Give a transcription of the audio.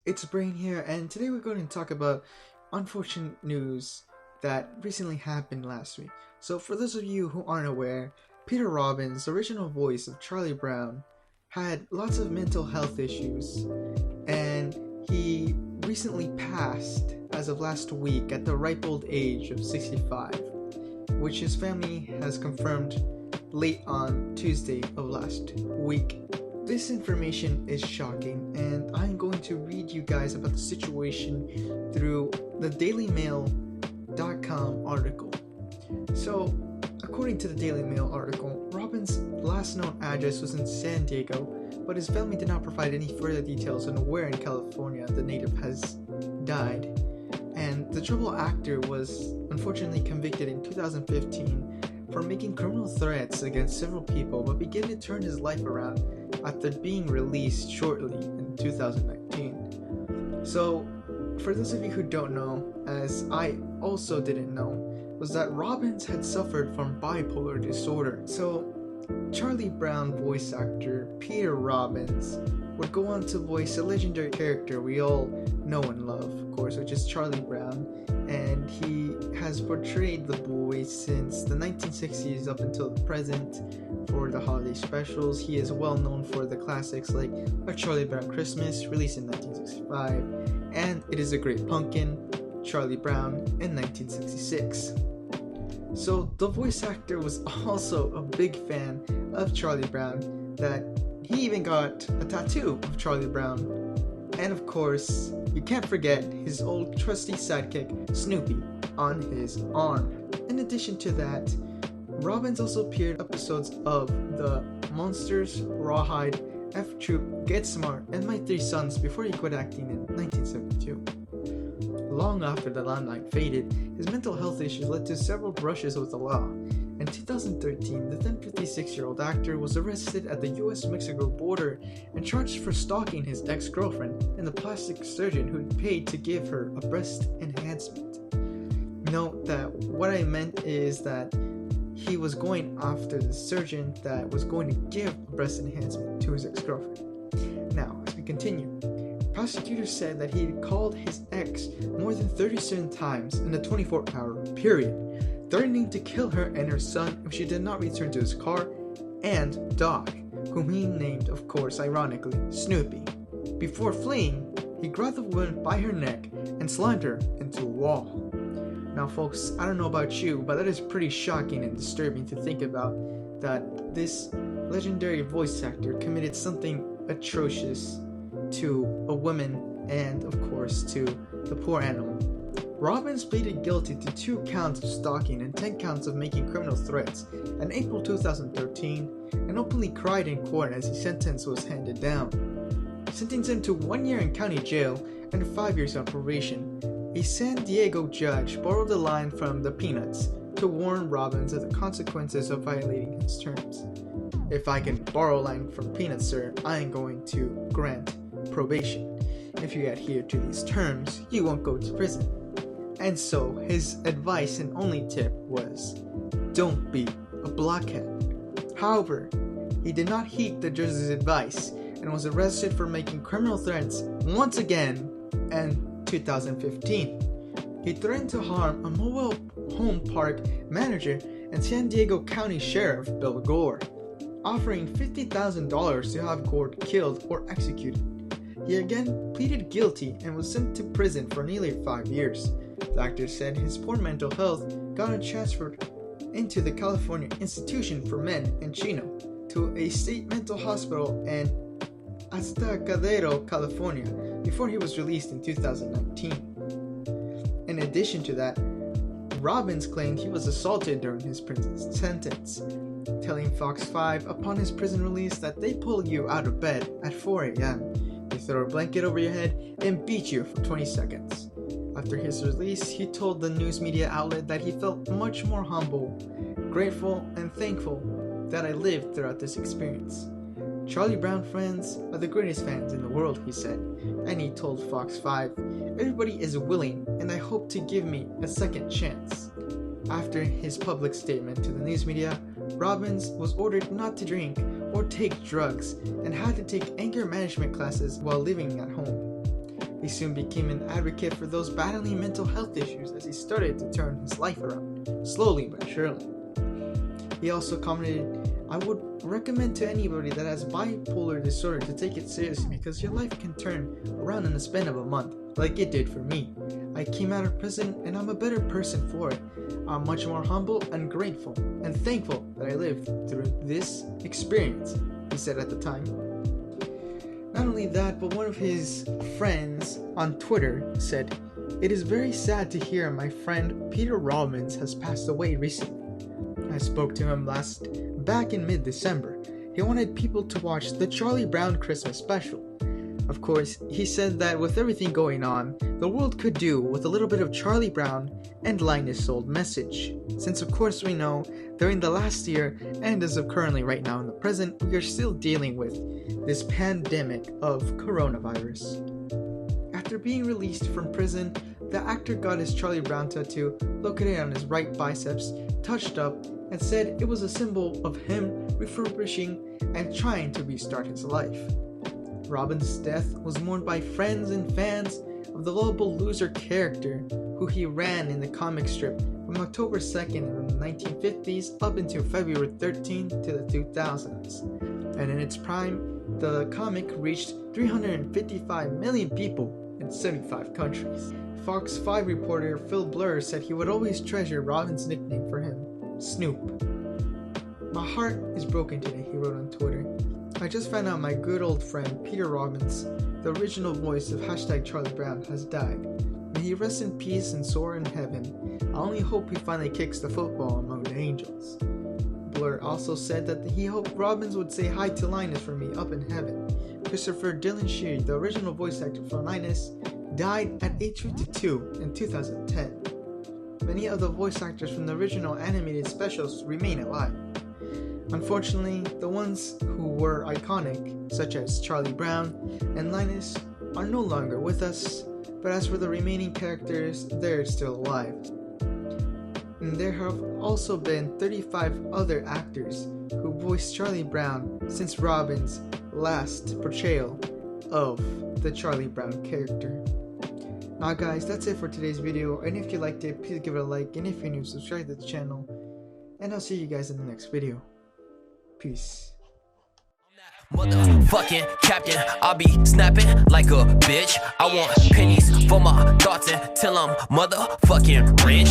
It's Brain here, and today we're going to talk about unfortunate news that recently happened last week. So for those of you who aren't aware, Peter Robbins, the original voice of Charlie Brown, had lots of mental health issues, and he recently passed as of last week at the ripe old age of 65, which his family has confirmed late on Tuesday of last week. This information is shocking, and I'm going to read you guys about the situation through the dailymail.com article. So, according to the Daily Mail article, Robbins' last known address was in San Diego, but his family did not provide any further details on where in California the native has died. And the troubled actor was unfortunately convicted in 2015 for making criminal threats against several people, but began to turn his life around after being released shortly in 2019. So, for those of you who don't know, as I also didn't know, was that Robbins had suffered from bipolar disorder. So, Charlie Brown voice actor Peter Robbins would go on to voice a legendary character we all know and love, of course, which is Charlie Brown, and he has portrayed the boy since the 1960s up until the present for the holiday specials. He is well known for the classics like A Charlie Brown Christmas, released in 1965, and It Is a Great Pumpkin, Charlie Brown, in 1966. So the voice actor was also a big fan of Charlie Brown, that he even got a tattoo of Charlie Brown. And of course, you can't forget his old trusty sidekick, Snoopy, on his arm. In addition to that, Robbins also appeared in episodes of The Monsters, Rawhide, F Troop, Get Smart, and My Three Sons before he quit acting in 1972. Long after the limelight faded, his mental health issues led to several brushes with the law. In 2013, the then 56-year-old actor was arrested at the US-Mexico border and charged for stalking his ex-girlfriend and the plastic surgeon who'd paid to give her a breast enhancement. Note that what I meant is that he was going after the surgeon that was going to give a breast enhancement to his ex-girlfriend. Now, as we continue, prosecutors said that he had called his ex more than 37 times in a 24-hour period, threatening to kill her and her son if she did not return to his car and dog, whom he named, of course, ironically, Snoopy. Before fleeing, he grabbed the woman by her neck and slammed her into a wall. Now folks, I don't know about you, but that is pretty shocking and disturbing to think about, that this legendary voice actor committed something atrocious to a woman and, of course, to the poor animal. Robbins pleaded guilty to 2 counts of stalking and 10 counts of making criminal threats in April 2013 and openly cried in court as his sentence was handed down. Sentencing him to 1 year in county jail and 5 years on probation, a San Diego judge borrowed a line from the Peanuts to warn Robbins of the consequences of violating his terms. "If I can borrow a line from Peanuts, sir, I am going to grant probation. If you adhere to these terms, you won't go to prison." And so his advice and only tip was, don't be a blockhead. However, he did not heed the judge's advice and was arrested for making criminal threats once again in 2015. He threatened to harm a mobile home park manager and San Diego County Sheriff Bill Gore, offering $50,000 to have Gore killed or executed. He again pleaded guilty and was sent to prison for nearly 5 years. The actor said his poor mental health got him transferred into the California Institution for Men in Chino to a state mental hospital in Aztacadero, California, before he was released in 2019. In addition to that, Robbins claimed he was assaulted during his prison sentence, telling Fox 5 upon his prison release that they pull you out of bed at 4 a.m., they throw a blanket over your head and beat you for 20 seconds. After his release, he told the news media outlet that he felt much more humble, grateful, and thankful that I lived throughout this experience. Charlie Brown fans are the greatest fans in the world, he said, and he told Fox 5, "Everybody is willing, and I hope to give me a second chance." After his public statement to the news media, Robbins was ordered not to drink or take drugs and had to take anger management classes while living at home. He soon became an advocate for those battling mental health issues as he started to turn his life around, slowly but surely. He also commented, "I would recommend to anybody that has bipolar disorder to take it seriously because your life can turn around in the span of a month, like it did for me. I came out of prison and I'm a better person for it. I'm much more humble and grateful and thankful that I lived through this experience," he said at the time. Not only that, but one of his friends on Twitter said, "It is very sad to hear my friend Peter Robbins has passed away recently. I spoke to him back in mid-December. He wanted people to watch the Charlie Brown Christmas special. Of course, he said that with everything going on, the world could do with a little bit of Charlie Brown and Linus' old message. Since of course we know, during the last year, and as of currently right now in the present, we are still dealing with this pandemic of coronavirus." After being released from prison, the actor got his Charlie Brown tattoo located on his right biceps touched up and said it was a symbol of him refurbishing and trying to restart his life. Robbins' death was mourned by friends and fans of the lovable loser character who he ran in the comic strip from October 2nd in the 1950s up until February 13th to the 2000s. And in its prime, the comic reached 355 million people in 75 countries. Fox 5 reporter Phil Blur said he would always treasure Robbins' nickname for him, Snoop. "My heart is broken today," he wrote on Twitter. "I just found out my good old friend Peter Robbins, the original voice of #Charlie Brown, has died. May he rest in peace and soar in heaven. I only hope he finally kicks the football among the angels." Blur also said that he hoped Robbins would say hi to Linus for me up in heaven. Christopher Dylan Sheard, the original voice actor for Linus, died at age 52 in 2010. Many of the voice actors from the original animated specials remain alive. Unfortunately, the ones who were iconic, such as Charlie Brown and Linus, are no longer with us, but as for the remaining characters, they're still alive. And there have also been 35 other actors who voiced Charlie Brown since Robbins' last portrayal of the Charlie Brown character. Now guys, that's it for today's video, and if you liked it, please give it a like, and if you're new, subscribe to the channel, and I'll see you guys in the next video. Peace. Motherfucking captain, I'll be snapping like a bitch. I want pennies for my thoughts until I'm motherfucking rich.